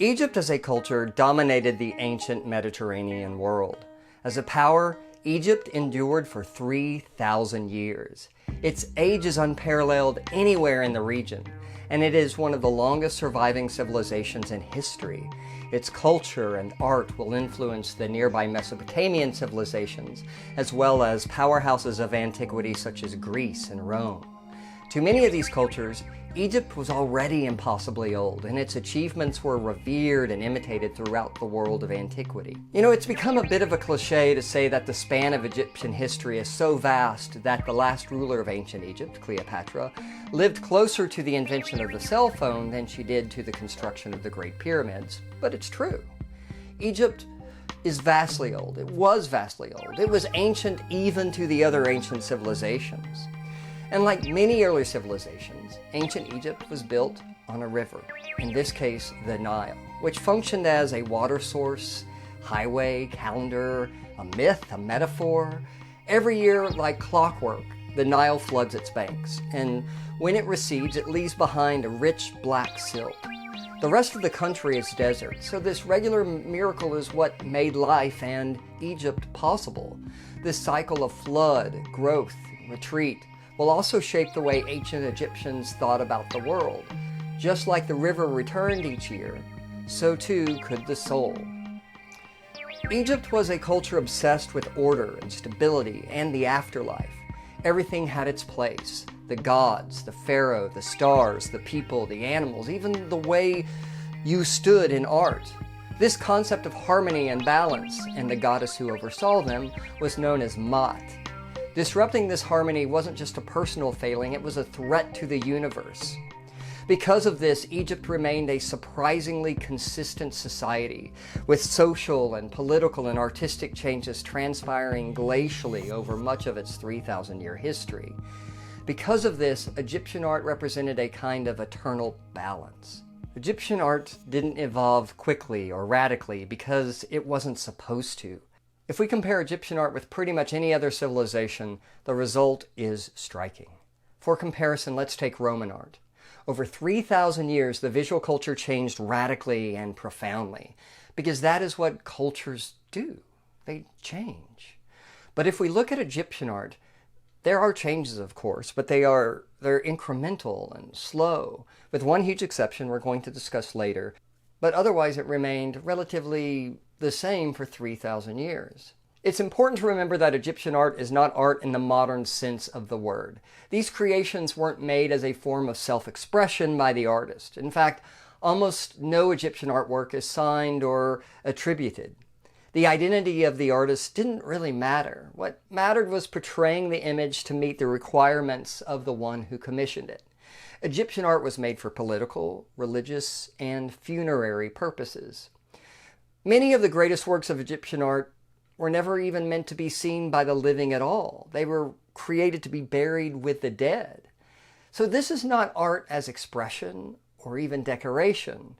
Egypt as a culture dominated the ancient Mediterranean world. As a power, Egypt endured for 3,000 years. Its age is unparalleled anywhere in the region, and it is one of the longest surviving civilizations in history. Its culture and art will influence the nearby Mesopotamian civilizations, as well as powerhouses of antiquity such as Greece and Rome. To many of these cultures, Egypt was already impossibly old, and its achievements were revered and imitated throughout the world of antiquity. You know, it's become a bit of a cliche to say that the span of Egyptian history is so vast that the last ruler of ancient Egypt, Cleopatra, lived closer to the invention of the cell phone than she did to the construction of the Great Pyramids. But it's true. Egypt is vastly old. It was vastly old. It was ancient even to the other ancient civilizations. And like many early civilizations, ancient Egypt was built on a river, in this case, the Nile, which functioned as a water source, highway, calendar, a myth, a metaphor. Every year, like clockwork, the Nile floods its banks, and when it recedes, it leaves behind a rich black silt. The rest of the country is desert, so this regular miracle is what made life and Egypt possible. This cycle of flood, growth, retreat, will also shape the way ancient Egyptians thought about the world. Just like the river returned each year, so too could the soul. Egypt was a culture obsessed with order and stability and the afterlife. Everything had its place. The gods, the pharaoh, the stars, the people, the animals, even the way you stood in art. This concept of harmony and balance, and the goddess who oversaw them, was known as Mat. Disrupting this harmony wasn't just a personal failing, it was a threat to the universe. Because of this, Egypt remained a surprisingly consistent society, with social and political and artistic changes transpiring glacially over much of its 3,000-year history. Because of this, Egyptian art represented a kind of eternal balance. Egyptian art didn't evolve quickly or radically because it wasn't supposed to. If we compare Egyptian art with pretty much any other civilization, the result is striking. For comparison, let's take Roman art. Over 3,000 years, the visual culture changed radically and profoundly, because that is what cultures do. They change. But if we look at Egyptian art, there are changes, of course, but they're incremental and slow, with one huge exception we're going to discuss later. But otherwise it remained relatively the same for 3,000 years. It's important to remember that Egyptian art is not art in the modern sense of the word. These creations weren't made as a form of self-expression by the artist. In fact, almost no Egyptian artwork is signed or attributed. The identity of the artist didn't really matter. What mattered was portraying the image to meet the requirements of the one who commissioned it. Egyptian art was made for political, religious, and funerary purposes. Many of the greatest works of Egyptian art were never even meant to be seen by the living at all. They were created to be buried with the dead. So this is not art as expression or even decoration,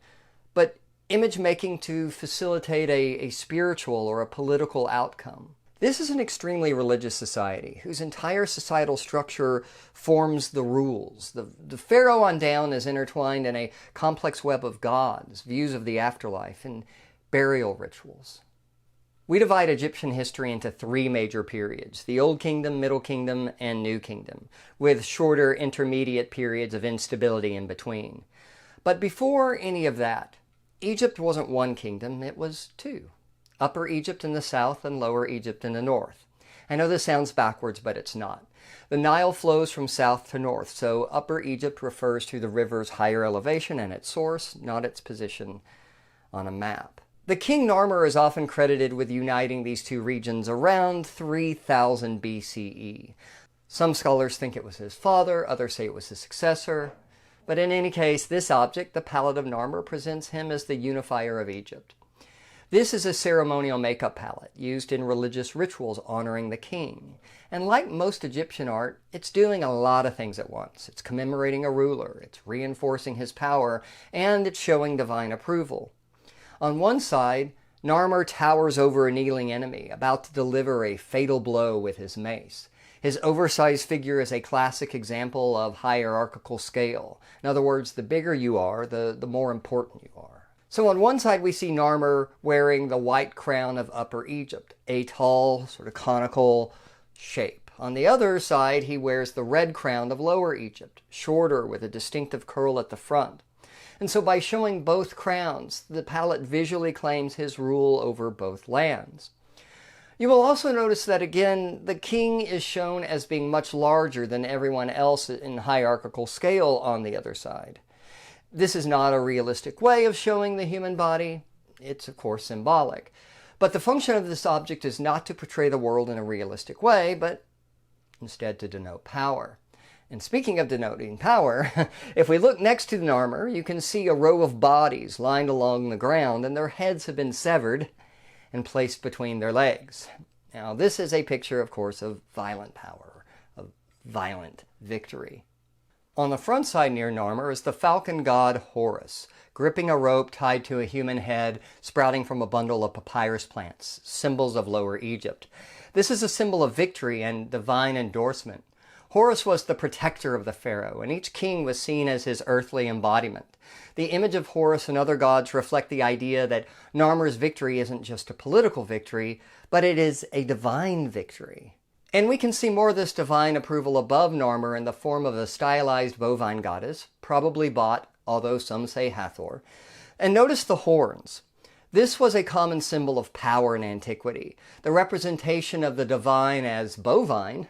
but image making to facilitate a spiritual or a political outcome. This is an extremely religious society whose entire societal structure forms the rules. The pharaoh on down is intertwined in a complex web of gods, views of the afterlife, and burial rituals. We divide Egyptian history into three major periods: the Old Kingdom, Middle Kingdom, and New Kingdom, with shorter intermediate periods of instability in between. But before any of that, Egypt wasn't one kingdom, it was two. Upper Egypt in the south and Lower Egypt in the north. I know this sounds backwards, but it's not. The Nile flows from south to north, so Upper Egypt refers to the river's higher elevation and its source, not its position on a map. The king Narmer is often credited with uniting these two regions around 3000 BCE. Some scholars think it was his father, others say it was his successor. But in any case, this object, the palette of Narmer, presents him as the unifier of Egypt. This is a ceremonial makeup palette used in religious rituals honoring the king. And like most Egyptian art, it's doing a lot of things at once. It's commemorating a ruler, it's reinforcing his power, and it's showing divine approval. On one side, Narmer towers over a kneeling enemy, about to deliver a fatal blow with his mace. His oversized figure is a classic example of hierarchical scale. In other words, the bigger you are, the more important you are. So on one side we see Narmer wearing the white crown of Upper Egypt, a tall, sort of conical shape. On the other side he wears the red crown of Lower Egypt, shorter with a distinctive curl at the front. And so by showing both crowns, the palette visually claims his rule over both lands. You will also notice that again, the king is shown as being much larger than everyone else in hierarchical scale on the other side. This is not a realistic way of showing the human body. It's of course symbolic. But the function of this object is not to portray the world in a realistic way, but instead to denote power. And speaking of denoting power, if we look next to the Narmer, you can see a row of bodies lined along the ground, and their heads have been severed and placed between their legs. Now this is a picture, of course, of violent power, of violent victory. On the front side near Narmer is the falcon god Horus, gripping a rope tied to a human head sprouting from a bundle of papyrus plants, symbols of Lower Egypt. This is a symbol of victory and divine endorsement. Horus was the protector of the pharaoh, and each king was seen as his earthly embodiment. The image of Horus and other gods reflect the idea that Narmer's victory isn't just a political victory, but it is a divine victory. And we can see more of this divine approval above Narmer in the form of a stylized bovine goddess, probably bought, although some say Hathor. And notice the horns. This was a common symbol of power in antiquity. The representation of the divine as bovine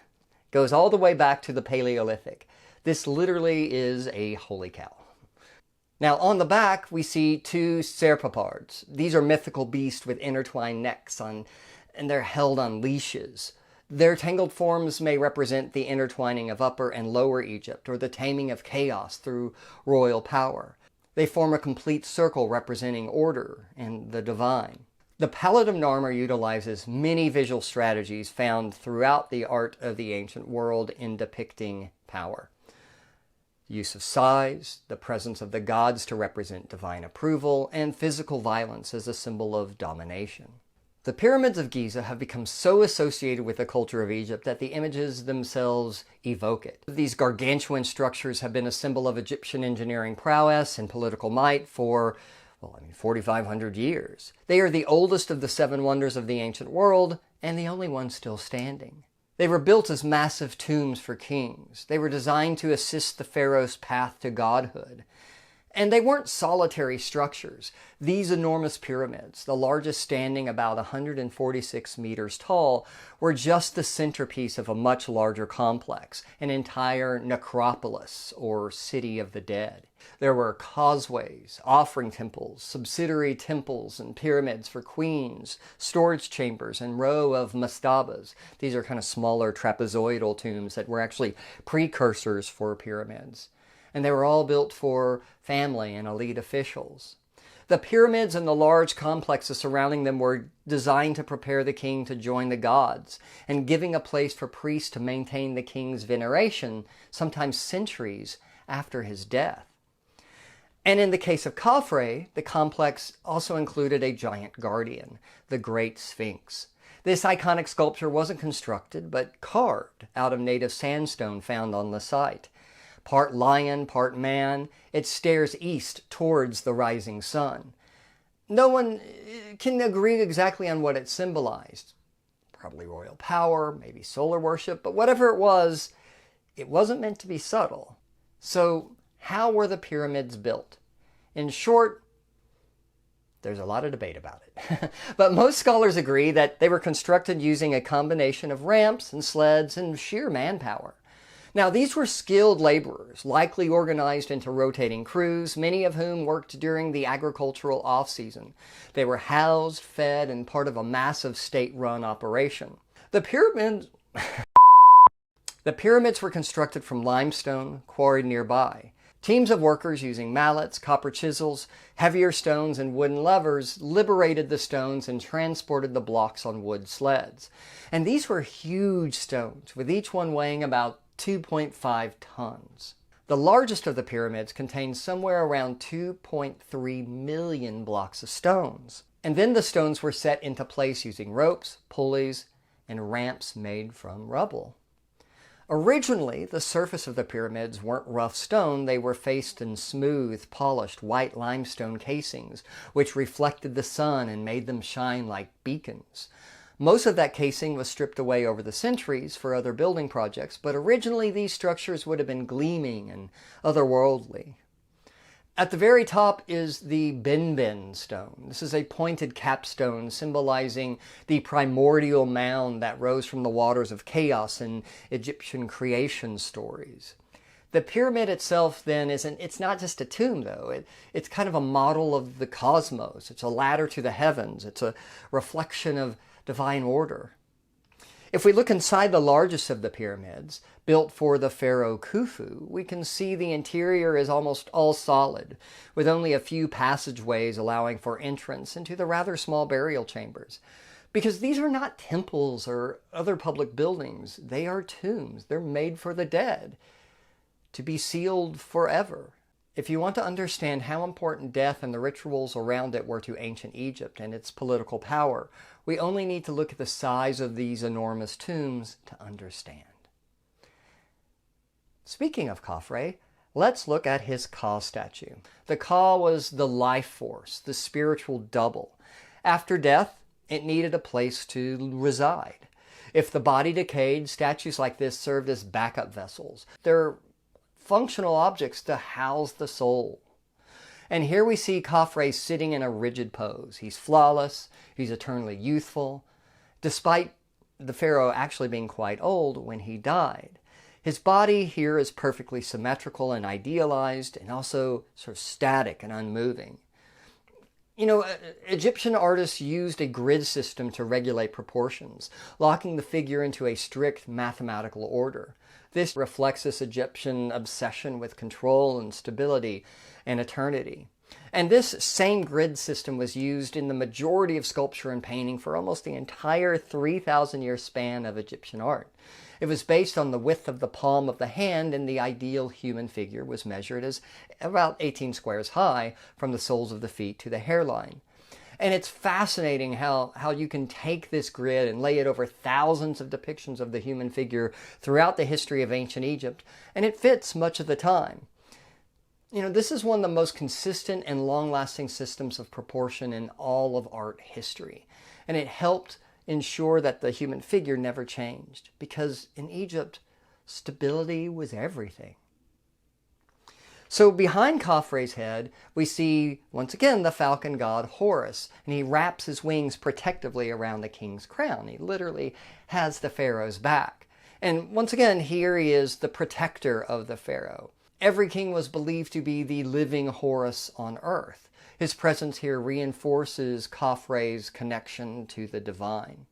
goes all the way back to the Paleolithic. This literally is a holy cow. Now on the back we see two serpopards. These are mythical beasts with intertwined necks and they're held on leashes. Their tangled forms may represent the intertwining of Upper and Lower Egypt, or the taming of chaos through royal power. They form a complete circle representing order and the divine. The palette of Narmer utilizes many visual strategies found throughout the art of the ancient world in depicting power. Use of size, the presence of the gods to represent divine approval, and physical violence as a symbol of domination. The pyramids of Giza have become so associated with the culture of Egypt that the images themselves evoke it. These gargantuan structures have been a symbol of Egyptian engineering prowess and political might for 4,500 years. They are the oldest of the seven wonders of the ancient world, and the only ones still standing. They were built as massive tombs for kings. They were designed to assist the pharaoh's path to godhood. And they weren't solitary structures. These enormous pyramids, the largest standing about 146 meters tall, were just the centerpiece of a much larger complex, an entire necropolis, or city of the dead. There were causeways, offering temples, subsidiary temples, and pyramids for queens, storage chambers, and row of mastabas. These are kind of smaller trapezoidal tombs that were actually precursors for pyramids. And they were all built for family and elite officials. The pyramids and the large complexes surrounding them were designed to prepare the king to join the gods, and giving a place for priests to maintain the king's veneration, sometimes centuries after his death. And in the case of Khafre, the complex also included a giant guardian, the Great Sphinx. This iconic sculpture wasn't constructed, but carved out of native sandstone found on the site. Part lion, part man, it stares east towards the rising sun. No one can agree exactly on what it symbolized. Probably royal power, maybe solar worship, but whatever it wasn't meant to be subtle. So how were the pyramids built? In short, there's a lot of debate about it. But most scholars agree that they were constructed using a combination of ramps and sleds and sheer manpower. Now, these were skilled laborers, likely organized into rotating crews, many of whom worked during the agricultural off-season. They were housed, fed, and part of a massive state-run operation. The pyramids were constructed from limestone quarried nearby. Teams of workers using mallets, copper chisels, heavier stones, and wooden levers liberated the stones and transported the blocks on wood sleds. And these were huge stones, with each one weighing about 2.5 tons. The largest of the pyramids contained somewhere around 2.3 million blocks of stones. And then the stones were set into place using ropes, pulleys, and ramps made from rubble. Originally, the surface of the pyramids weren't rough stone, they were faced in smooth, polished, white limestone casings, which reflected the sun and made them shine like beacons. Most of that casing was stripped away over the centuries for other building projects, but originally these structures would have been gleaming and otherworldly. At the very top is the Benben stone. This is a pointed capstone symbolizing the primordial mound that rose from the waters of chaos in Egyptian creation stories. The pyramid itself then it's not just a tomb though, it's kind of a model of the cosmos. It's a ladder to the heavens. It's a reflection of divine order. If we look inside the largest of the pyramids, built for the pharaoh Khufu, we can see the interior is almost all solid, with only a few passageways allowing for entrance into the rather small burial chambers. Because these are not temples or other public buildings, they are tombs. They're made for the dead, to be sealed forever. If you want to understand how important death and the rituals around it were to ancient Egypt and its political power, we only need to look at the size of these enormous tombs to understand. Speaking of Khafre, let's look at his Ka statue. The Ka was the life force, the spiritual double. After death, it needed a place to reside. If the body decayed, statues like this served as backup vessels. They're functional objects to house the soul. And here we see Khafre sitting in a rigid pose. He's flawless, he's eternally youthful, despite the pharaoh actually being quite old when he died. His body here is perfectly symmetrical and idealized, and also sort of static and unmoving. You know, Egyptian artists used a grid system to regulate proportions, locking the figure into a strict mathematical order. This reflects this Egyptian obsession with control and stability and eternity. And this same grid system was used in the majority of sculpture and painting for almost the entire 3,000-year span of Egyptian art. It was based on the width of the palm of the hand, and the ideal human figure was measured as about 18 squares high from the soles of the feet to the hairline. And it's fascinating how you can take this grid and lay it over thousands of depictions of the human figure throughout the history of ancient Egypt, and it fits much of the time. You know, this is one of the most consistent and long-lasting systems of proportion in all of art history. And it helped ensure that the human figure never changed, because in Egypt, stability was everything. So behind Khafre's head, we see, once again, the falcon god Horus, and he wraps his wings protectively around the king's crown. He literally has the pharaoh's back. And once again, here he is the protector of the pharaoh. Every king was believed to be the living Horus on earth. His presence here reinforces Khafre's connection to the divine.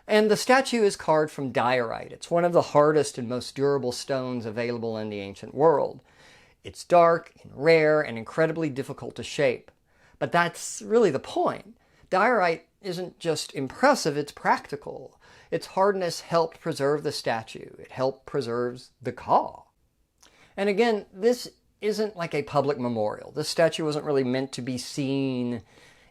And the statue is carved from diorite. It's one of the hardest and most durable stones available in the ancient world. It's dark and rare and incredibly difficult to shape. But that's really the point. Diorite isn't just impressive, it's practical. Its hardness helped preserve the statue. It helped preserve the Ka. And again, this isn't like a public memorial. This statue wasn't really meant to be seen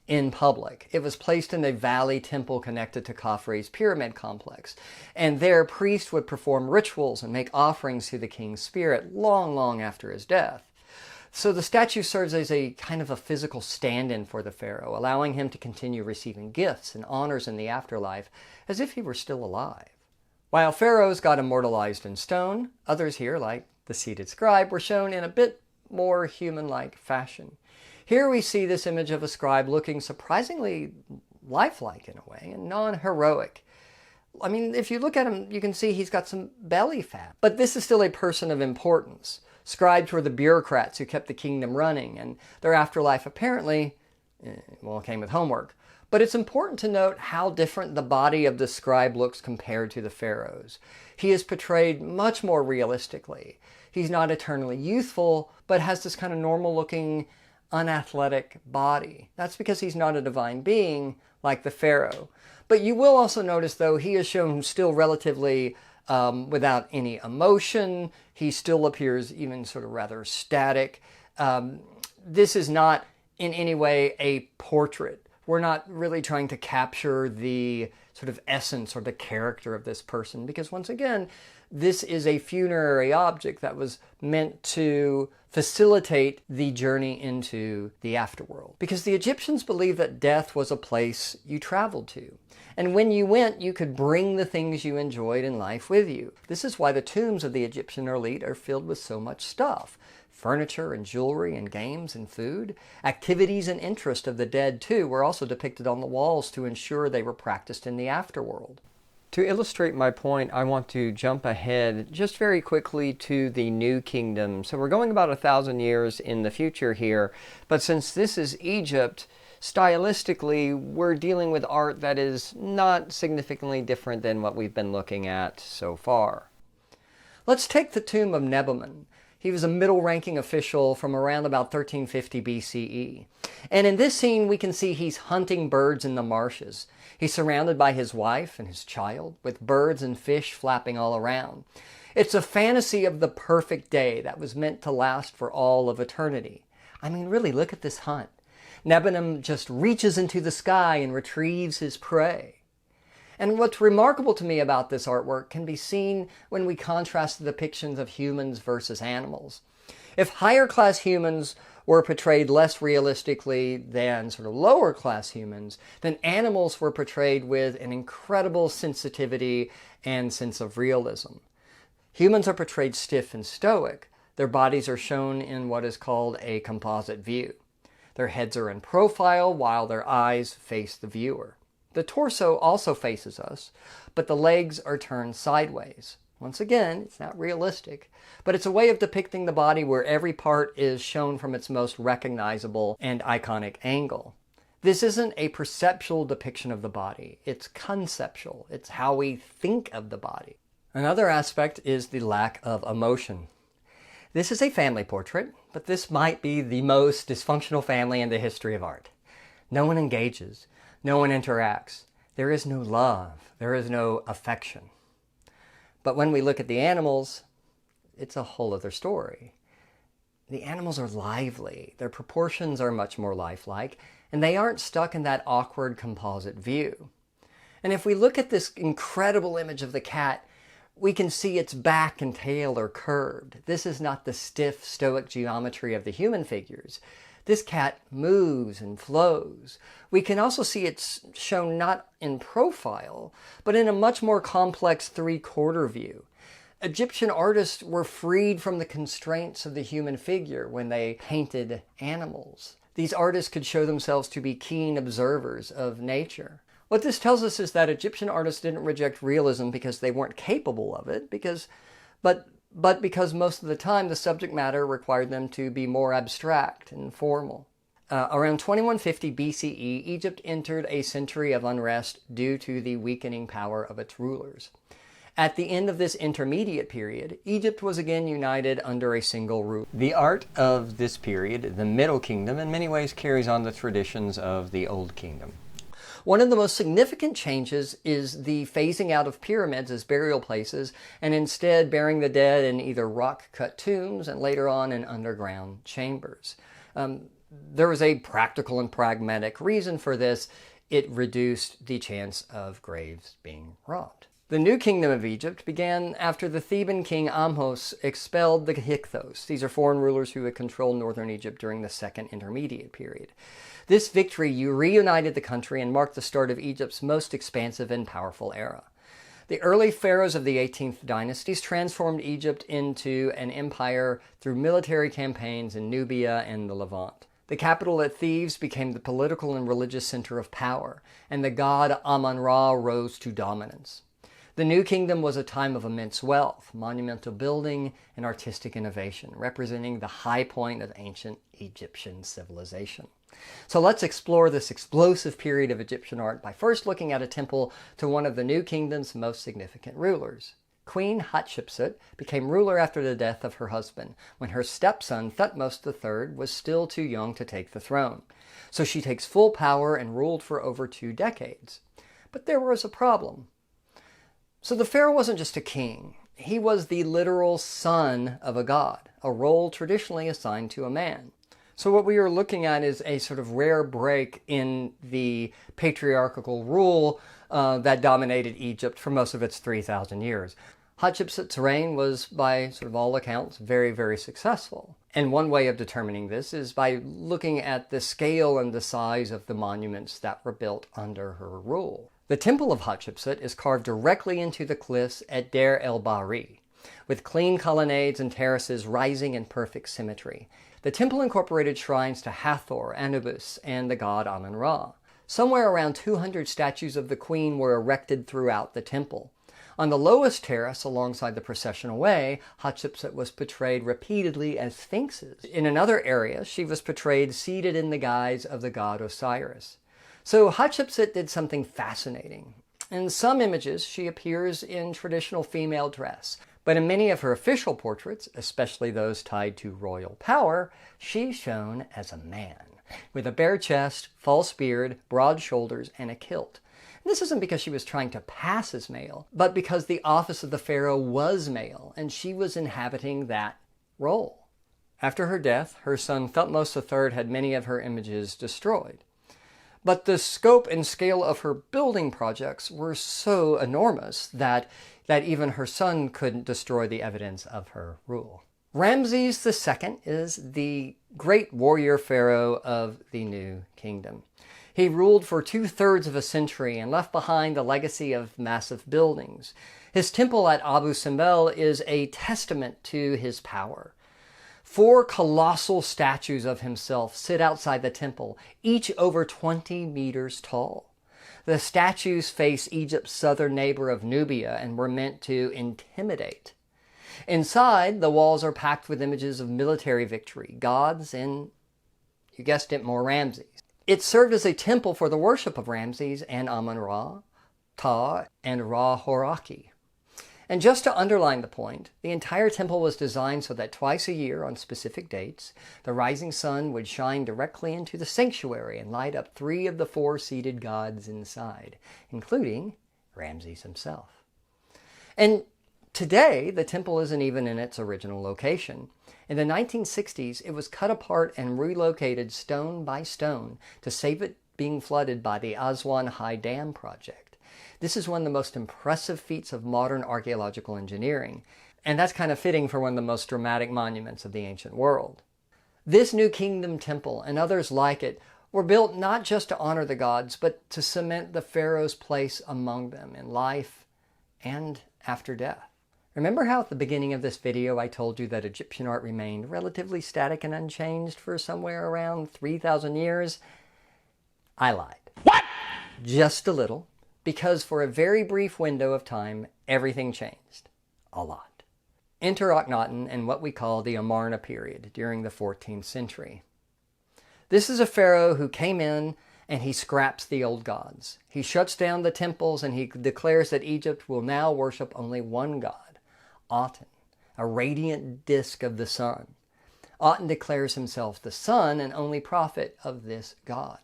in public. It was placed in a valley temple connected to Khafre's pyramid complex. And there, priests would perform rituals and make offerings to the king's spirit long, long after his death. So the statue serves as a kind of a physical stand-in for the pharaoh, allowing him to continue receiving gifts and honors in the afterlife as if he were still alive. While pharaohs got immortalized in stone, others here, like the seated scribe, were shown in a bit more human-like fashion. Here we see this image of a scribe looking surprisingly lifelike in a way and non-heroic. I mean, if you look at him, you can see he's got some belly fat. But this is still a person of importance. Scribes were the bureaucrats who kept the kingdom running, and their afterlife apparently, came with homework. But it's important to note how different the body of the scribe looks compared to the pharaohs. He is portrayed much more realistically. He's not eternally youthful, but has this kind of normal-looking, unathletic body. That's because he's not a divine being like the pharaoh. But you will also notice, though, he is shown still relatively without any emotion. He still appears even sort of rather static. This is not in any way a portrait. We're not really trying to capture the sort of essence or the character of this person, because once again, This is a funerary object that was meant to facilitate the journey into the afterworld. Because the Egyptians believed that death was a place you traveled to. And when you went, you could bring the things you enjoyed in life with you. This is why the tombs of the Egyptian elite are filled with so much stuff. Furniture and jewelry and games and food. Activities and interest of the dead, too, were also depicted on the walls to ensure they were practiced in the afterworld. To illustrate my point, I want to jump ahead just very quickly to the New Kingdom. So we're going about 1,000 years in the future here, but since this is Egypt, stylistically, we're dealing with art that is not significantly different than what we've been looking at so far. Let's take the tomb of Nebamun. He was a middle-ranking official from around about 1350 BCE. And in this scene, we can see he's hunting birds in the marshes. He's surrounded by his wife and his child, with birds and fish flapping all around. It's a fantasy of the perfect day that was meant to last for all of eternity. I mean, really, look at this hunt. Nebamun just reaches into the sky and retrieves his prey. And what's remarkable to me about this artwork can be seen when we contrast the depictions of humans versus animals. If higher class humans were portrayed less realistically than sort of lower class humans, then animals were portrayed with an incredible sensitivity and sense of realism. Humans are portrayed stiff and stoic. Their bodies are shown in what is called a composite view. Their heads are in profile while their eyes face the viewer. The torso also faces us, but the legs are turned sideways. Once again, it's not realistic, but it's a way of depicting the body where every part is shown from its most recognizable and iconic angle. This isn't a perceptual depiction of the body, it's conceptual. It's how we think of the body. Another aspect is the lack of emotion. This is a family portrait, but this might be the most dysfunctional family in the history of art. No one engages. No one interacts. There is no love. There is no affection. But when we look at the animals, it's a whole other story. The animals are lively. Their proportions are much more lifelike, and they aren't stuck in that awkward composite view. And if we look at this incredible image of the cat, we can see its back and tail are curved. This is not the stiff, stoic geometry of the human figures. This cat moves and flows. We can also see it's shown not in profile, but in a much more complex three-quarter view. Egyptian artists were freed from the constraints of the human figure when they painted animals. These artists could show themselves to be keen observers of nature. What this tells us is that Egyptian artists didn't reject realism because they weren't capable of it, but because most of the time the subject matter required them to be more abstract and formal. Around 2150 BCE, Egypt entered a century of unrest due to the weakening power of its rulers. At the end of this intermediate period, Egypt was again united under a single ruler. The art of this period, the Middle Kingdom, in many ways carries on the traditions of the Old Kingdom. One of the most significant changes is the phasing out of pyramids as burial places and instead burying the dead in either rock-cut tombs and later on in underground chambers. There was a practical and pragmatic reason for this. It reduced the chance of graves being robbed. The New Kingdom of Egypt began after the Theban king Ahmose expelled the Hyksos. These are foreign rulers who had controlled northern Egypt during the Second Intermediate Period. This victory reunited the country and marked the start of Egypt's most expansive and powerful era. The early pharaohs of the 18th dynasties transformed Egypt into an empire through military campaigns in Nubia and the Levant. The capital at Thebes became the political and religious center of power, and the god Amun-Ra rose to dominance. The New Kingdom was a time of immense wealth, monumental building, and artistic innovation, representing the high point of ancient Egyptian civilization. So let's explore this explosive period of Egyptian art by first looking at a temple to one of the New Kingdom's most significant rulers. Queen Hatshepsut became ruler after the death of her husband, when her stepson Thutmose III was still too young to take the throne. So she takes full power and ruled for over 2 decades. But there was a problem. So the pharaoh wasn't just a king. He was the literal son of a god, a role traditionally assigned to a man. So what we are looking at is a sort of rare break in the patriarchal rule that dominated Egypt for most of its 3,000 years. Hatshepsut's reign was, by sort of all accounts, very, very successful. And one way of determining this is by looking at the scale and the size of the monuments that were built under her rule. The temple of Hatshepsut is carved directly into the cliffs at Deir el-Bahri, with clean colonnades and terraces rising in perfect symmetry. The temple incorporated shrines to Hathor, Anubis, and the god Amun-Ra. Somewhere around 200 statues of the queen were erected throughout the temple. On the lowest terrace alongside the processional way, Hatshepsut was portrayed repeatedly as sphinxes. In another area, she was portrayed seated in the guise of the god Osiris. So Hatshepsut did something fascinating. In some images, she appears in traditional female dress, but in many of her official portraits, especially those tied to royal power, she's shown as a man, with a bare chest, false beard, broad shoulders, and a kilt. This isn't because she was trying to pass as male, but because the office of the pharaoh was male, and she was inhabiting that role. After her death, her son Thutmose III had many of her images destroyed. But the scope and scale of her building projects were so enormous that even her son couldn't destroy the evidence of her rule. Ramses II is the great warrior pharaoh of the New Kingdom. He ruled for 2/3 of a century and left behind a legacy of massive buildings. His temple at Abu Simbel is a testament to his power. 4 colossal statues of himself sit outside the temple, each over 20 meters tall. The statues face Egypt's southern neighbor of Nubia and were meant to intimidate. Inside, the walls are packed with images of military victory, gods, and, you guessed it, more Ramses. It served as a temple for the worship of Ramses and Amun-Ra, Ta, and Ra-Horaki. And just to underline the point, the entire temple was designed so that twice a year, on specific dates, the rising sun would shine directly into the sanctuary and light up 3 of the 4 seated gods inside, including Ramses himself. And today, the temple isn't even in its original location. In the 1960s, it was cut apart and relocated stone by stone to save it being flooded by the Aswan High Dam project. This is one of the most impressive feats of modern archaeological engineering, and that's kind of fitting for one of the most dramatic monuments of the ancient world. This New Kingdom temple and others like it were built not just to honor the gods, but to cement the pharaoh's place among them in life and after death. Remember how at the beginning of this video I told you that Egyptian art remained relatively static and unchanged for somewhere around 3,000 years? I lied. What? Just a little, because for a very brief window of time, everything changed. A lot. Enter Akhenaten and what we call the Amarna Period during the 14th century. This is a pharaoh who came in and he scraps the old gods. He shuts down the temples and he declares that Egypt will now worship only one god, Aten, a radiant disk of the sun. Aten declares himself the son and only prophet of this god.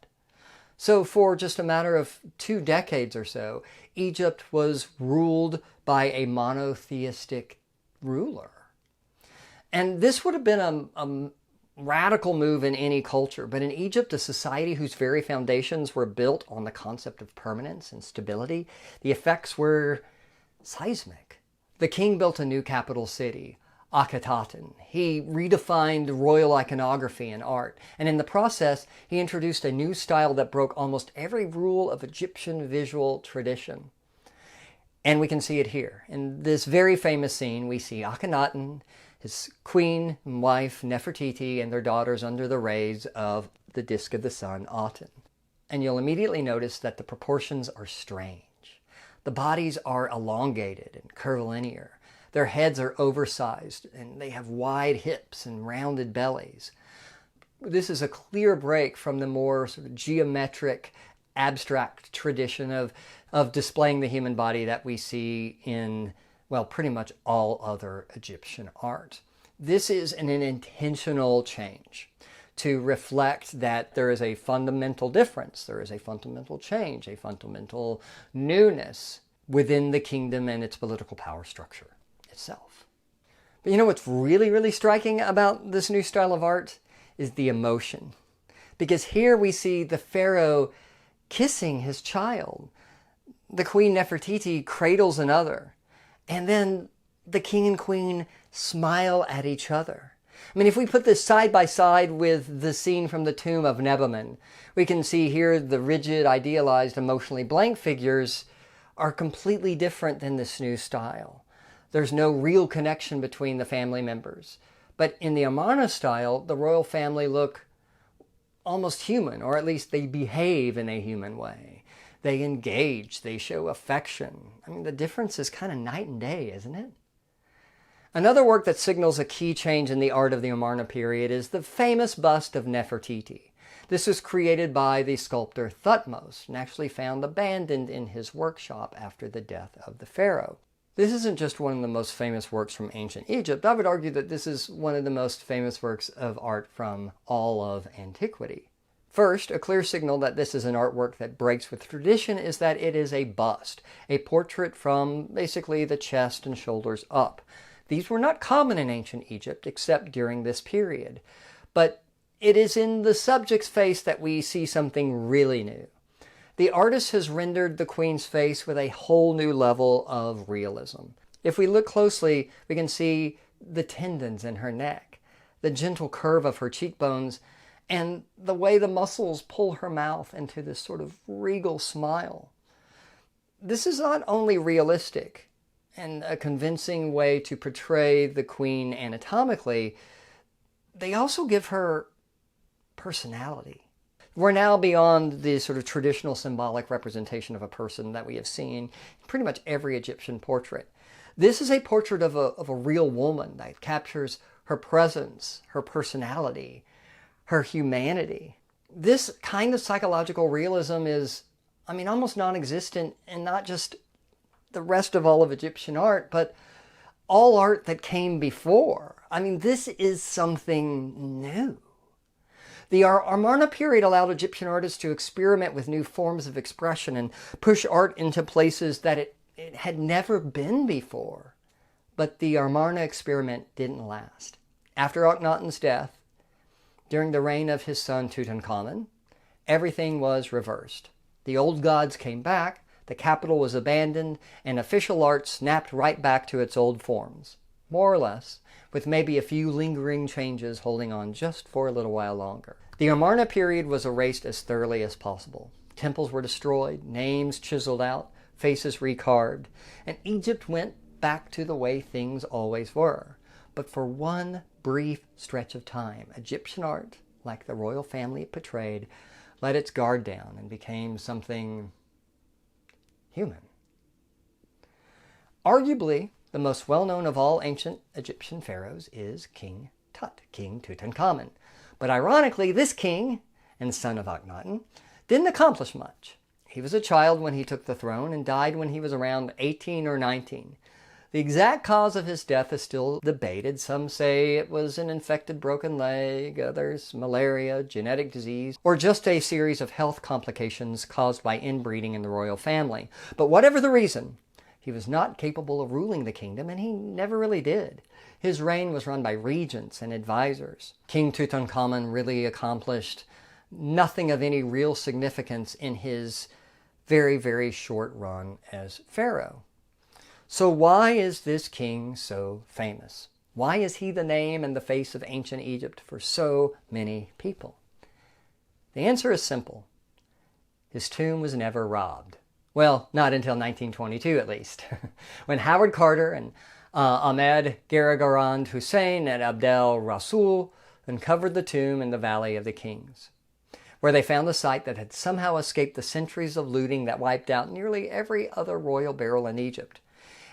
So for just a matter of 2 decades or so, Egypt was ruled by a monotheistic ruler. And this would have been a radical move in any culture, but in Egypt, a society whose very foundations were built on the concept of permanence and stability, the effects were seismic. The king built a new capital city, Akhenaten. He redefined royal iconography and art, and in the process, he introduced a new style that broke almost every rule of Egyptian visual tradition. And we can see it here. In this very famous scene, we see Akhenaten, his queen and wife Nefertiti, and their daughters under the rays of the disk of the sun, Aten. And you'll immediately notice that the proportions are strange. The bodies are elongated and curvilinear. Their heads are oversized, and they have wide hips and rounded bellies. This is a clear break from the more sort of geometric, abstract tradition of displaying the human body that we see in, well, pretty much all other Egyptian art. This is an intentional change to reflect that there is a fundamental difference, there is a fundamental change, a fundamental newness within the kingdom and its political power structure itself. But you know what's really, really striking about this new style of art is the emotion. Because here we see the pharaoh kissing his child. The queen Nefertiti cradles another. And then the king and queen smile at each other. I mean, if we put this side by side with the scene from the tomb of Nebamun, we can see here the rigid, idealized, emotionally blank figures are completely different than this new style. There's no real connection between the family members. But in the Amarna style, the royal family look almost human, or at least they behave in a human way. They engage, they show affection. I mean, the difference is kind of night and day, isn't it? Another work that signals a key change in the art of the Amarna period is the famous bust of Nefertiti. This was created by the sculptor Thutmose and actually found abandoned in his workshop after the death of the pharaoh. This isn't just one of the most famous works from ancient Egypt. I would argue that this is one of the most famous works of art from all of antiquity. First, a clear signal that this is an artwork that breaks with tradition is that it is a bust, a portrait from basically the chest and shoulders up. These were not common in ancient Egypt except during this period. But it is in the subject's face that we see something really new. The artist has rendered the queen's face with a whole new level of realism. If we look closely, we can see the tendons in her neck, the gentle curve of her cheekbones, and the way the muscles pull her mouth into this sort of regal smile. This is not only realistic and a convincing way to portray the queen anatomically, they also give her personality. We're now beyond the sort of traditional symbolic representation of a person that we have seen in pretty much every Egyptian portrait. This is a portrait of a real woman that captures her presence, her personality, her humanity. This kind of psychological realism is, almost non-existent in not just the rest of all of Egyptian art, but all art that came before. This is something new. The Amarna period allowed Egyptian artists to experiment with new forms of expression and push art into places that it had never been before. But the Amarna experiment didn't last. After Akhenaten's death, during the reign of his son Tutankhamun, everything was reversed. The old gods came back, the capital was abandoned, and official art snapped right back to its old forms, more or less, with maybe a few lingering changes holding on just for a little while longer. The Amarna period was erased as thoroughly as possible. Temples were destroyed, names chiseled out, faces recarved, and Egypt went back to the way things always were. But for one brief stretch of time, Egyptian art, like the royal family it portrayed, let its guard down and became something human. Arguably, the most well-known of all ancient Egyptian pharaohs is King Tut, King Tutankhamun. But ironically, this king, and son of Akhenaten, didn't accomplish much. He was a child when he took the throne and died when he was around 18 or 19. The exact cause of his death is still debated. Some say it was an infected broken leg, others malaria, genetic disease, or just a series of health complications caused by inbreeding in the royal family. But whatever the reason, he was not capable of ruling the kingdom, and he never really did. His reign was run by regents and advisors. King Tutankhamun really accomplished nothing of any real significance in his very, very short run as pharaoh. So why is this king so famous? Why is he the name and the face of ancient Egypt for so many people? The answer is simple. His tomb was never robbed. Well, not until 1922 at least, when Howard Carter and Ahmed Gargarand Hussein and Abdel Rasoul uncovered the tomb in the Valley of the Kings, where they found the site that had somehow escaped the centuries of looting that wiped out nearly every other royal burial in Egypt.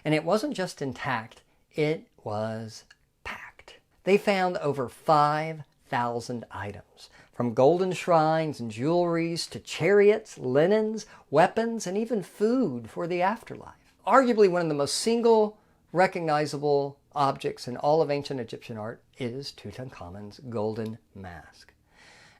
And it wasn't just intact, it was packed. They found over 5,000 items, from golden shrines and jewelries to chariots, linens, weapons, and even food for the afterlife. Arguably one of the most single recognizable objects in all of ancient Egyptian art is Tutankhamun's golden mask.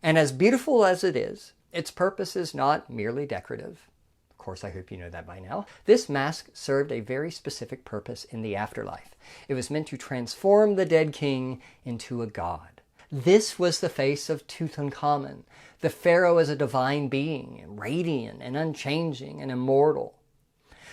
And as beautiful as it is, its purpose is not merely decorative. Of course, I hope you know that by now. This mask served a very specific purpose in the afterlife. It was meant to transform the dead king into a god. This was the face of Tutankhamun, the pharaoh as a divine being, radiant and unchanging and immortal.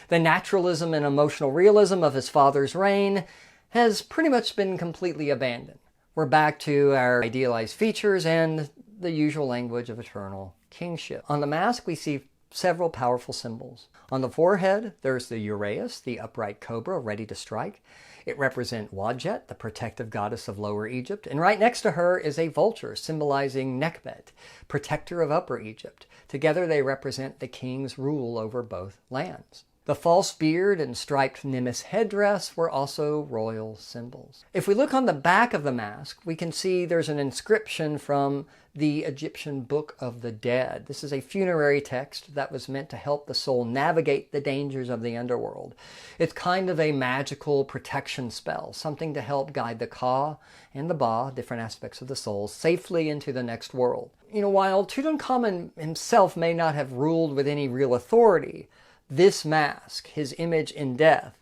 The naturalism and emotional realism of his father's reign has pretty much been completely abandoned. We're back to our idealized features and the usual language of eternal kingship. On the mask, we see several powerful symbols. On the forehead, there's the uraeus, the upright cobra ready to strike. It represents Wadjet, the protective goddess of Lower Egypt. And right next to her is a vulture symbolizing Nekhbet, protector of Upper Egypt. Together they represent the king's rule over both lands. The false beard and striped Nemes headdress were also royal symbols. If we look on the back of the mask, we can see there's an inscription from the Egyptian Book of the Dead. This is a funerary text that was meant to help the soul navigate the dangers of the underworld. It's kind of a magical protection spell, something to help guide the Ka and the Ba, different aspects of the soul, safely into the next world. While Tutankhamun himself may not have ruled with any real authority, this mask, his image in death,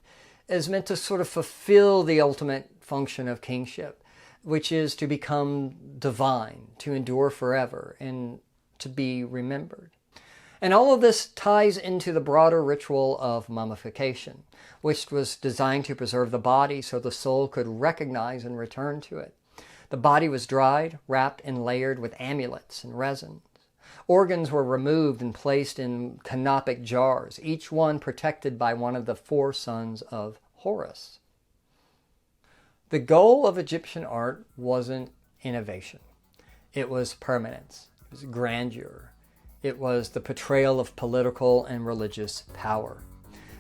is meant to sort of fulfill the ultimate function of kingship, which is to become divine, to endure forever, and to be remembered. And all of this ties into the broader ritual of mummification, which was designed to preserve the body so the soul could recognize and return to it. The body was dried, wrapped, and layered with amulets and resin. Organs were removed and placed in canopic jars, each one protected by one of the 4 sons of Horus. The goal of Egyptian art wasn't innovation. It was permanence. It was grandeur. It was the portrayal of political and religious power.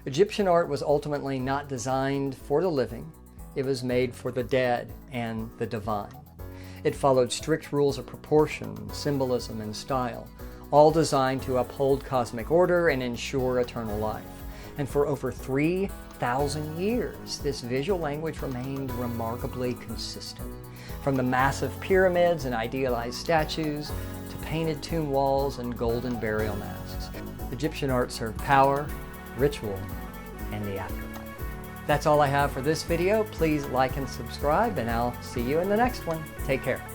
Egyptian art was ultimately not designed for the living. It was made for the dead and the divine. It followed strict rules of proportion, symbolism, and style, all designed to uphold cosmic order and ensure eternal life. And for over 3,000 years, this visual language remained remarkably consistent. From the massive pyramids and idealized statues to painted tomb walls and golden burial masks, Egyptian art served power, ritual, and the afterlife. That's all I have for this video. Please like and subscribe, and I'll see you in the next one. Take care.